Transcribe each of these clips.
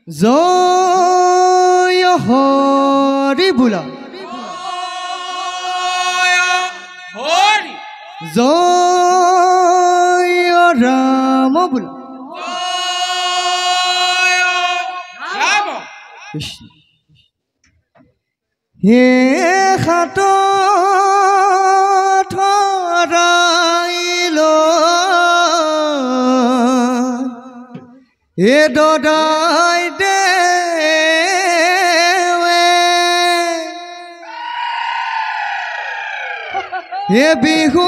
জয় হৰি বোলা জয় ৰাম বোলা কৃষ্ণ হে হাত ধৰাইল হে দদাই দে হে বিহু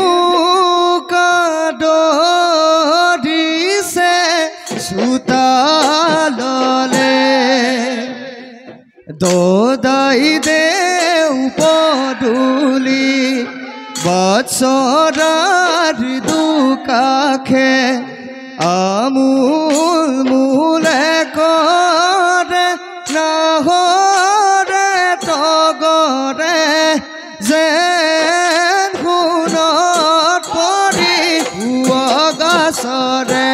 কাদ দিছে চোতাললে দদাই দে পদূলি বৎসৰাৰ দুকাষে আমূল মূলে কৰে নাহৰে তগৰে যেন সোণত পৰি গছৰে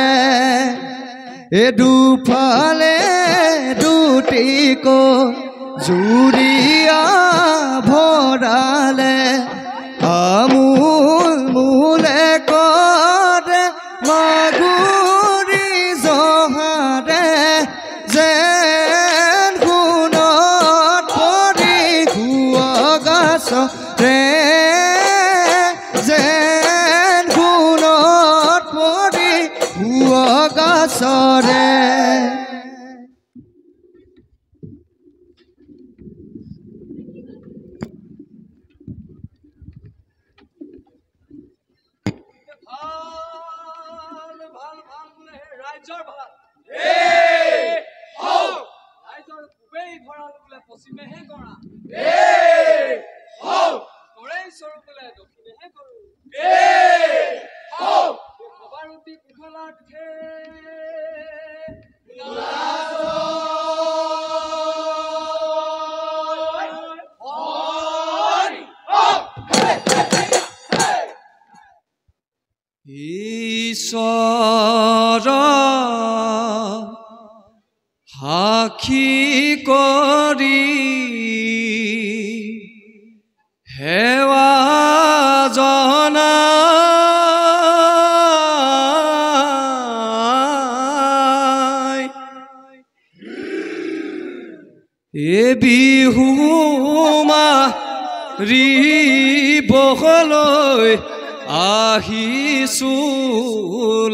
এ দুফালে দুটিক জুৰিয়া ভৰালে আমূল মূলে কৰে মাগুৰি জহাৰে যেন সোণত পৰি গছৰে যেন সোণত পৰি গছৰে ঈশ্বৰ সাক্ষী কৰি সেৱা জনাই এ বিহু মাৰিবলৈ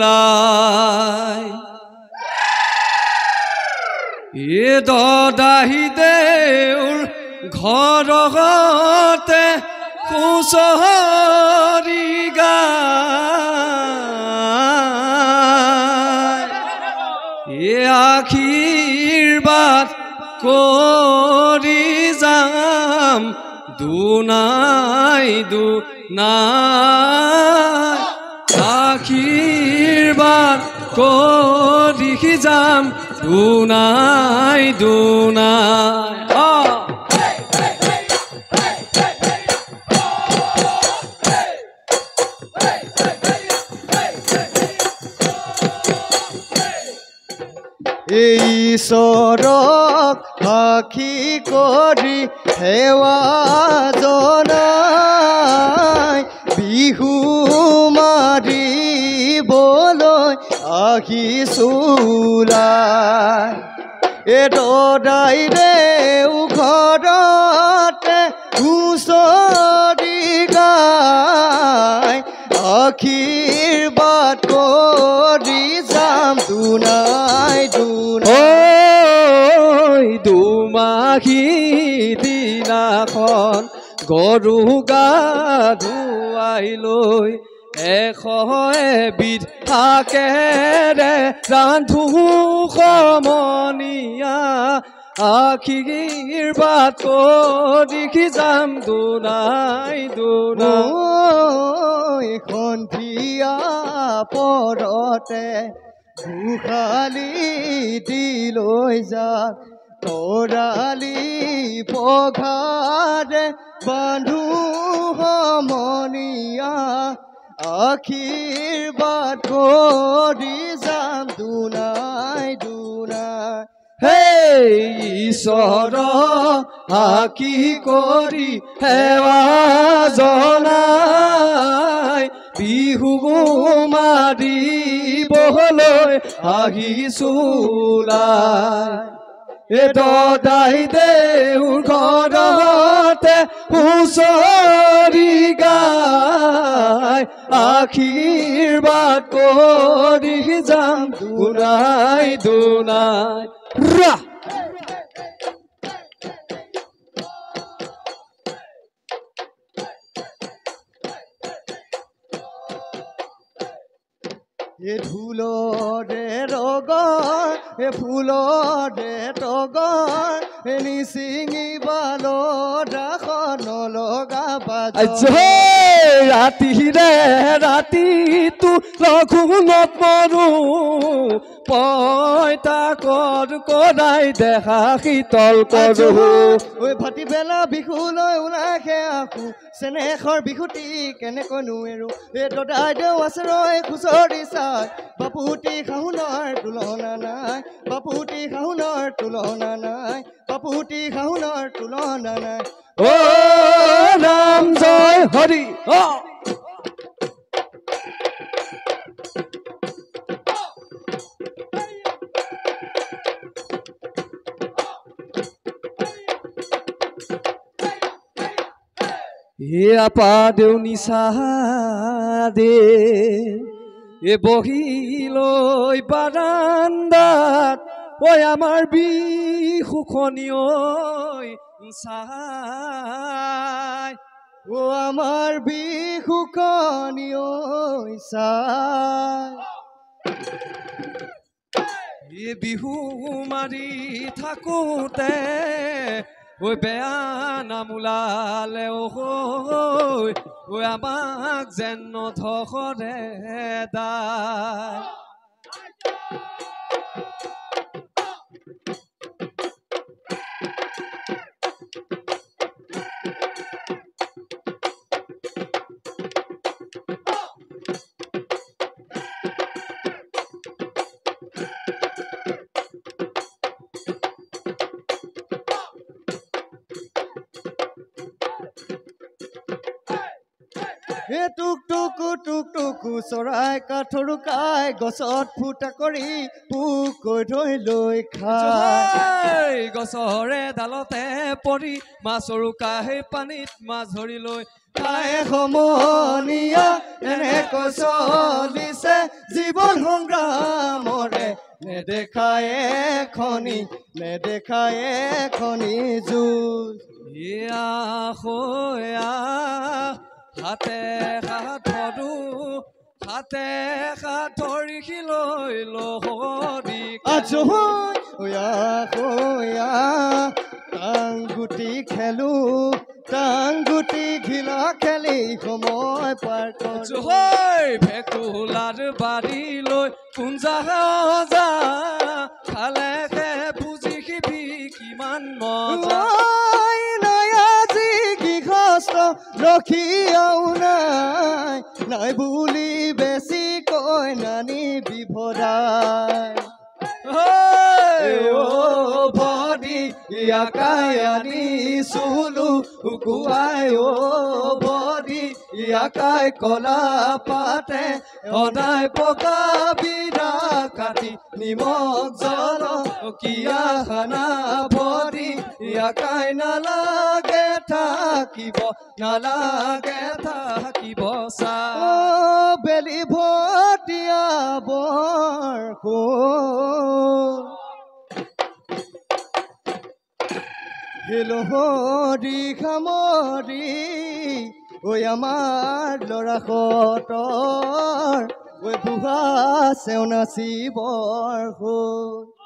আহিছোলাই এ দদাহি দেউৰ ঘৰতে হুঁচৰি গায় এ আশীৰ্বাদ কৰি যাম দুনাই দুনাই আশীৰ্বাদ কৰি যাম দুনাই দুনাই ঈশ্বৰক সাক্ষী কৰি সেৱা জনাই বিহু মাৰিবলৈ আহিছোলাই এ দদাই দেউ ঘৰতে হুঁচৰি গাই আশীৰ্বাদ কৰি যাম দুনাই দুনাই দুমাহী দিনাখন গৰু গা ধুৱাই লৈ 100 এবিধ শাকেৰে ৰান্ধো সমনীয়া আশীৰ্বাদ কৰি যাম দুনাই দুনাই সন্ধিয়া পৰতে গোহালি দি লৈ যাম তৰালি পঘাৰে বান্ধো সমনীয়া আশীৰ্বাদ কৰি যাম দুনাই দুনাই হেই ঈশ্বৰ আকি কৰি সেৱা জনাই বিহু মাৰিবলৈ আহিছোলাই দদাই দেউৰ ঘৰতে হুঁচৰি গাই আশীৰ্বাদ কৰি যাম দুনাই দুনাই ৰা ঢোলৰে ৰগৰ ফুলৰে তগৰ নিচিঙিবালো ৰাখন লগা ৰাতিৰে ৰাতিটো লঘুনত মৰো পইতা কৰ কৰাই দেখা শীতল কৰো ভাটি বেলা বিহুলৈ ওলাই আহো চেনেহৰ বিহুটি কেনেকৈনো এৰো দদাই দেউ আছে ৰৈ খুচৰি চাই বাপুতি শাহুনৰ তুলনা নাই বাপুতি শাহুনৰ তুলনা নাই বাপুতি শাহুনৰ তুলনা নাই ও ৰাম জয় হৰি আপা দেউ নিচা দে বহি লৈ বাৰান্দাত ঐ আমাৰ বিহুখনি চাই ও আমাৰ বিহুখনি চাই বিহু মাৰি থাকোতে ঐ বেয়া নাম ওলালে ঐ আমাক যেন নধৰে দাই টুক টুকু চৰাই কাঠৰুকাই গছত ফুটা কৰি পোক ধৰি লৈ খাই গছৰে ডালতে পৰি মাছৰুকাই পানীত মাছ ধৰি লৈ খাই সমনীয়া এনেকৈ চলিছে জীৱন সংগ্ৰামৰে নেদেখায় খনি যুঁজ হাতে ধৰি লৈ লহৰি টাংগুটি খেলো টাংগুটি ঘিলা খেলি সময় পাৰ ভেকুলাৰ বাৰী লৈ কুঞ্জা যা খালে বুজিবি কিমান মজা ৰখিয়াও নাই বুলি বেছি কৈ নানি বিভৰাই ভৰি ইয়াকাই আনি চুলো শুকুৱাই ভৰি ইয়াকাই কলা পাতে সদায় পকা বিৰা কাটি নিমখ জল কিয়া খানা ভৰি ইয়াকাই নালাগে থাকিব চা বেলি ভটিয়া বৰষুণ হেলহৰি খামৰি ঐ আমাৰ ল'ৰা সতৰ ঐ বুঢ়া চেউনাচি বৰষুণ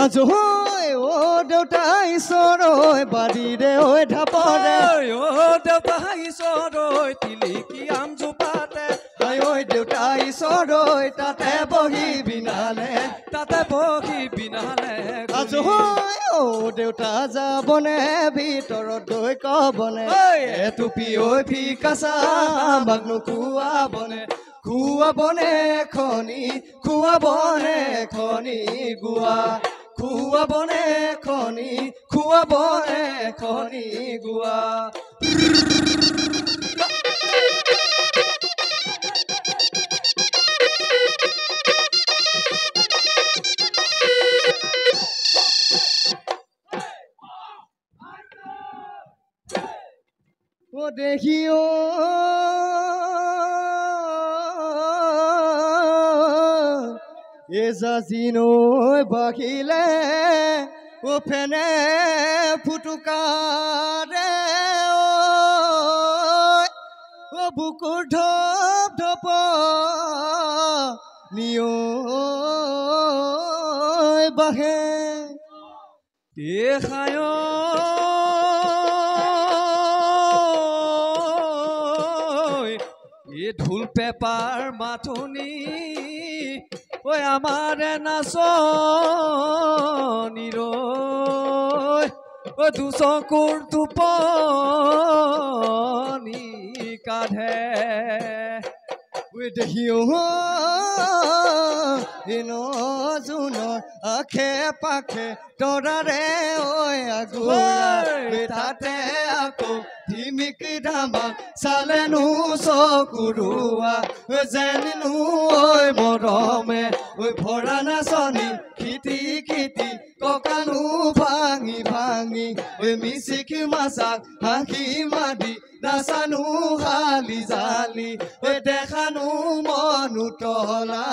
আজো ঐ দেউতা ঈশ্বৰ ঐ বাৰীৰে ঐ ঢাপৰে ঐ দেউতা ঈশ্বৰ ঐ তিলিকি আমজোপাতে ঐ দেউতা ঈশ্বৰ ঐ তাতে বহি বিনালে আজো ঐ দেউতা যাবনে ভিতৰত গৈ কবনে এটুপি ঐ ফিকাচা আমাক নোখোৱাবনে খুৱাবনে খনি গুৱা খুৱাবনে খনি গুৱা ও দেখিও এজাজি নৈ বাহিলে ও ফেনে ফুটুকাৰে ও বুকুৰ ঢপ ঢপ নিয় বাহে দেখায় ঢোল পেপাৰ মাথনি ঐ আমাৰ নাচনিৰ ঐ দুচকুৰ টোপনি কাঢ়ে দেখিও জোনৰ আখে পাখে তৰাৰে ঐ আগুৰা তাতে আকৌ ধিমিক ধামাক চালেনো চকুৰুৱা যেনিনো ঐ মৰমে ঐ ভৰা নাচনি খিতি খিতি ককানো ভাঙি ভাঙি ঐ মিচিক মাছাক হাঁহি মাদি নাচানো হালি জালি ঐ দেখানো মনো তলা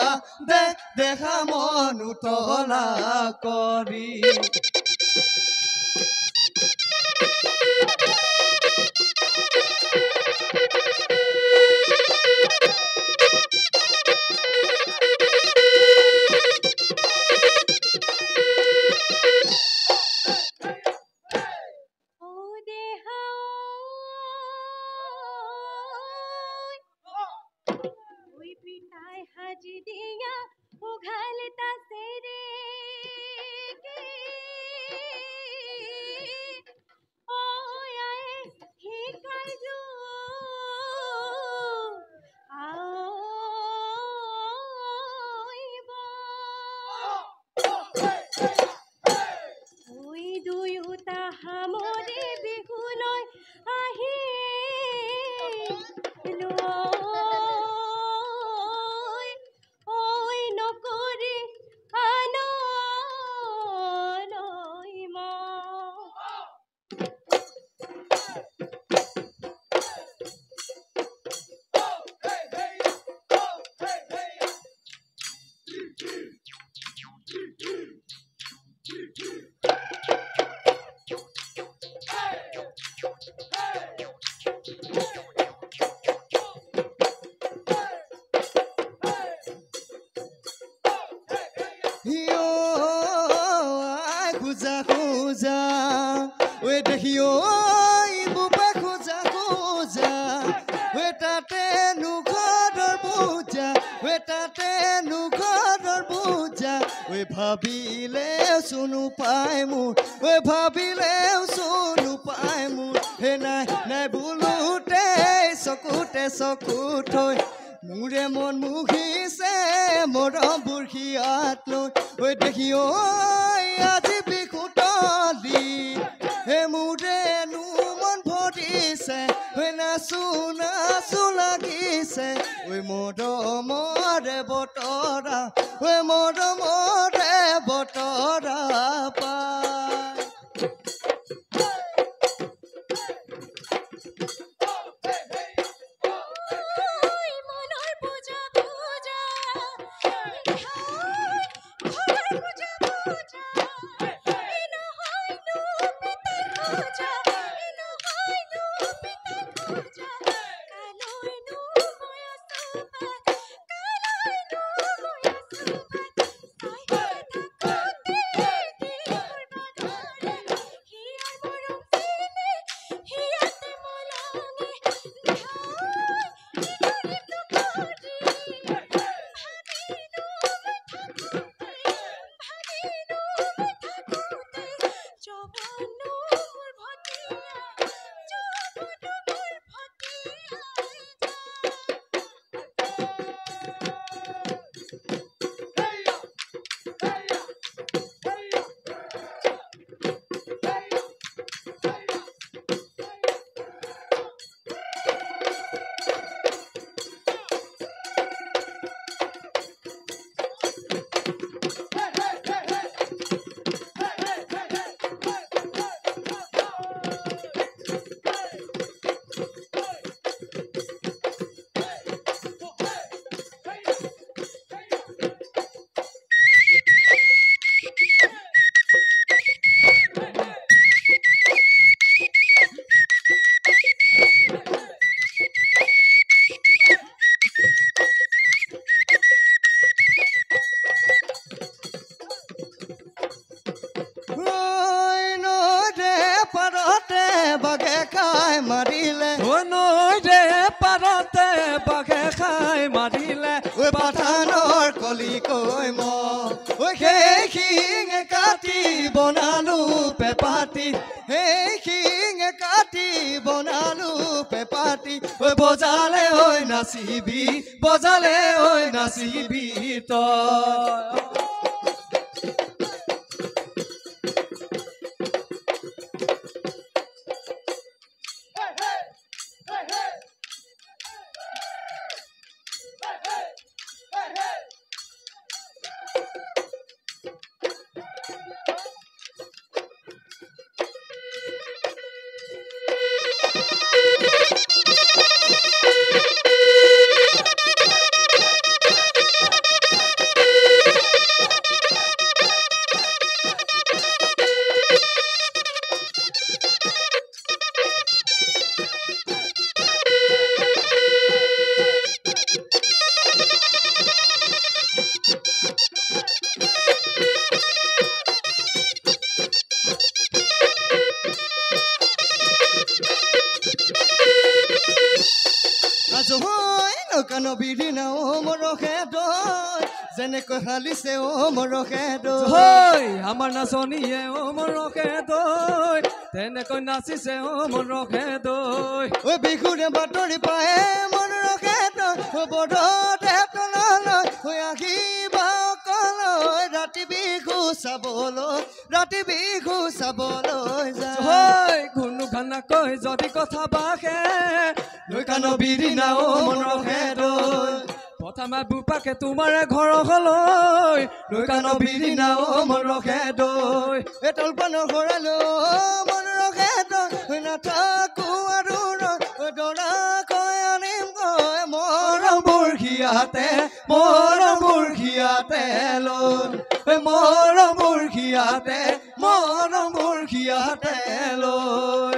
দেখা মনো তলা কৰি ভাবিলে শুনো পাই মোৰ ভাবিলে শুনো পাই মোৰ হে নাই নাই বুলোতে চকুতে চকু থৈ মোৰে মন মুহিছে মৰম বুঢ়িয়াত লৈ দেখিও আজি বিকুতলি হে মোৰে নো মন ভৰিছে নাচো নাচো লাগিছে মৰমৰে বতৰা মৰমৰে বতৰা পাই খাই মাৰিলে নৈ দে পাৰতে বাঘে খাই মাৰিলে পাঠানৰ কলি কৈ মই সেই শিঙে কাটি বনালো পেপাতি সেই শিঙে কাটি বনালো পেপাতি বজালে ঐ নাচিবি বজালে ঐ নাচিবি তই কানো বিধি না ও মৰখে দৈ যেনেকৈ হালিছে ও মৰখে দৈ আমাৰ নাচনীয়ে ও মৰখে দৈ তেনেকৈ নাচিছে ও মৰখে দৈ ঐ বিহুৰে বাতৰি পায়ে মৰখে দৈ বৰদে তললৈ হৈ আহিবা অকলৈ ৰাতি বিহু চাবলৈ যায় ঘুনু ঘানাকৈ যদি কথা বাহে লৈ কানো বিধি না ও মৰখে দৈ প্ৰথমে বুপাকে তোমাৰে ঘৰ হলৈ লৈ কানো বিধি না ও মৰখে দৈ তল পানৰ ঘৰলৈ মৰখে দৈ নাথাকো আৰু দৰা কৈ আনিম গৈ মৰম বুঢ়িয়াতে লৈ মৰম বুঢ়িয়াতে লৈ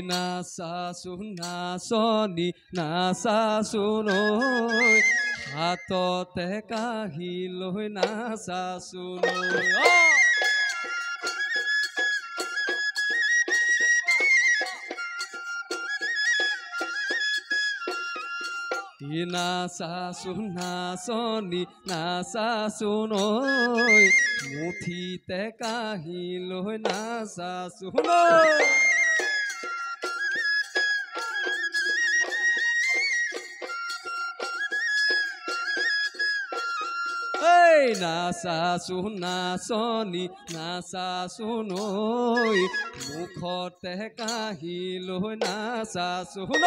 নাচাচো নাচনি নাচাচোন ঐ হাততে কাঁহী লৈ নাচাচোন ঐ নাচাচো নাচনি নাচাচোন ঐ মুঠিতে কাঁহী লৈ নাচাচোন নাচাচোন নাচনি নাচাচোন ঐ মুখতে কাঁহী লৈ নাচাচোন